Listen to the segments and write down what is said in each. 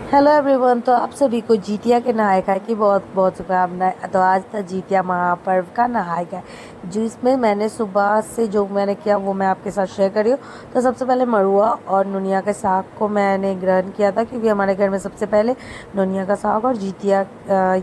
Hello everyone. तो आप सभी को जीतिया के नहाय खाए की बहुत बहुत शुभकामनाएं। तो आज था जीतिया महापर्व का नहाय खाए, जिसमें मैंने सुबह से जो मैंने किया वो मैं आपके साथ शेयर करी हूँ। तो सबसे पहले मड़ुआ और नुनिया के साग को मैंने ग्रहण किया था, क्योंकि हमारे घर में सबसे पहले नुनिया का साग और जीतिया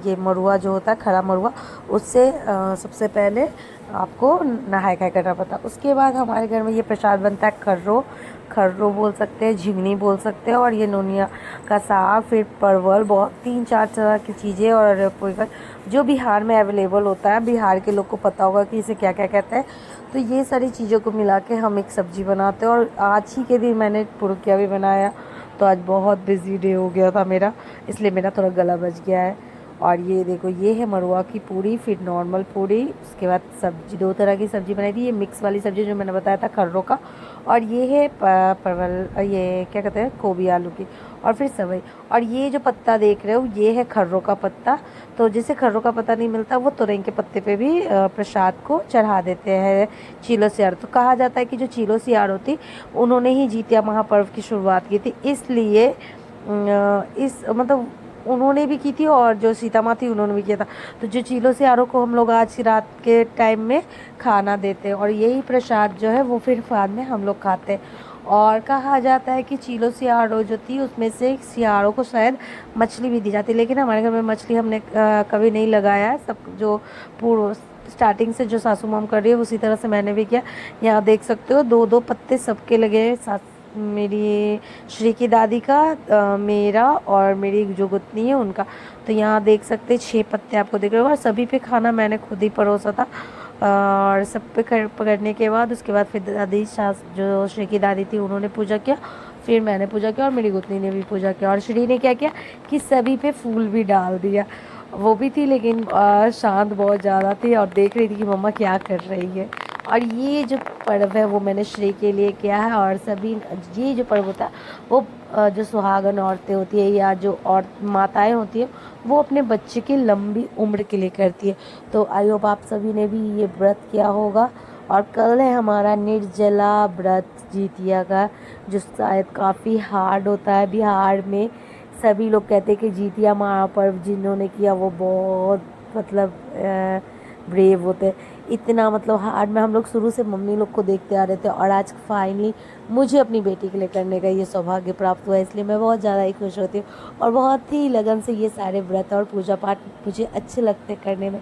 ये मड़ुआ जो होता है खड़ा मड़ुआ, उससे सबसे पहले आपको नहाय खाए करना पड़ता। उसके बाद हमारे घर में ये प्रसाद बनता है खर्रो, खर्रो बोल सकते हैं, झिंगनी बोल सकते हैं, और ये नोनिया का साग, फिर परवल, बहुत 3-4 तरह की चीज़ें। और पोईगल जो बिहार में अवेलेबल होता है, बिहार के लोग को पता होगा कि इसे क्या क्या कहते हैं। तो ये सारी चीज़ों को मिला के हम एक सब्ज़ी बनाते हैं। और आज ही के दिन मैंने पुरुकिया भी बनाया। तो आज बहुत बिजी डे हो गया था मेरा, इसलिए मेरा थोड़ा गला बच गया है। और ये देखो, ये है मड़ुआ की पूड़ी, फिर नॉर्मल पूड़ी, उसके बाद सब्जी, 2 तरह की सब्ज़ी बनाई थी। ये मिक्स वाली सब्ज़ी जो मैंने बताया था खर्रों का, और ये है परवल, ये क्या कहते हैं, गोभी आलू की, और फिर सेवई। और ये जो पत्ता देख रहे हो ये है खर्रों का पत्ता। तो जिसे खर्रों का पत्ता नहीं मिलता वो तुरई के पत्ते पे भी प्रसाद को चढ़ा देते हैं चीलो सियार। तो कहा जाता है कि जो चीलो सियार होती, उन्होंने ही जीतिया महापर्व की शुरुआत की थी, इसलिए इस मतलब उन्होंने भी की थी, और जो सीता माँ थी उन्होंने भी किया था। तो जो चीलो सियारों को हम लोग आज रात के टाइम में खाना देते हैं, और यही प्रसाद जो है वो फिर बाद में हम लोग खाते हैं। और कहा जाता है कि चीलो सियारो जो थी उसमें से सियारों को शायद मछली भी दी जाती है, लेकिन हमारे घर में मछली हमने कभी नहीं लगाया है। सब जो पूर्व स्टार्टिंग से जो सासू माम कर रही है उसी तरह से मैंने भी किया। यहाँ देख सकते हो 2-2 पत्ते सबके लगे हैं, मेरी श्री की दादी का, मेरा, और मेरी जो गुतनी है उनका। तो यहाँ देख सकते 6 पत्ते आपको दिख रहे हो, और सभी पे खाना मैंने खुद ही परोसा था। और सब पे पकड़ने के बाद उसके बाद फिर दादी सास जो श्री की दादी थी उन्होंने पूजा किया, फिर मैंने पूजा किया, और मेरी गुतनी ने भी पूजा किया। और श्री ने क्या किया कि सभी पे फूल भी डाल दिया। वो भी थी, लेकिन शांत बहुत ज़्यादा थी और देख रही थी कि मम्मा क्या कर रही है। और ये जो पर्व है वो मैंने श्री के लिए किया है। और सभी ये जो पर्व होता है वो जो सुहागन औरतें होती है या जो और माताएं होती है, वो अपने बच्चे की लंबी उम्र के लिए करती है। तो आई होप आप सभी ने भी ये व्रत किया होगा। और कल है हमारा निर्जला व्रत जीतिया का, जो शायद काफ़ी हार्ड होता है बिहार में। सभी लोग कहते हैं कि जीतिया महापर्व जिन्होंने किया वो बहुत मतलब ब्रेव होते हैं। इतना मतलब हार्ड में हम लोग शुरू से मम्मी लोग को देखते आ रहे थे, और आज फाइनली मुझे अपनी बेटी के लिए करने का ये सौभाग्य प्राप्त हुआ है, इसलिए मैं बहुत ज़्यादा ही खुश होती हूँ। और बहुत ही लगन से ये सारे व्रत और पूजा पाठ मुझे अच्छे लगते हैं करने में।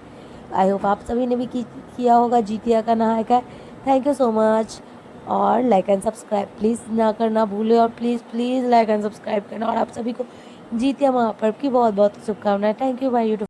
आई होप आप सभी ने भी किया होगा जीतिया का नहाय का। Thank you so much. और लाइक एंड सब्सक्राइब प्लीज़ ना करना भूले, और please please like and subscribe करना। और आप सभी को जीतिया महापर्व की बहुत बहुत शुभकामनाएं। थैंक यू भाई यूट्यूब।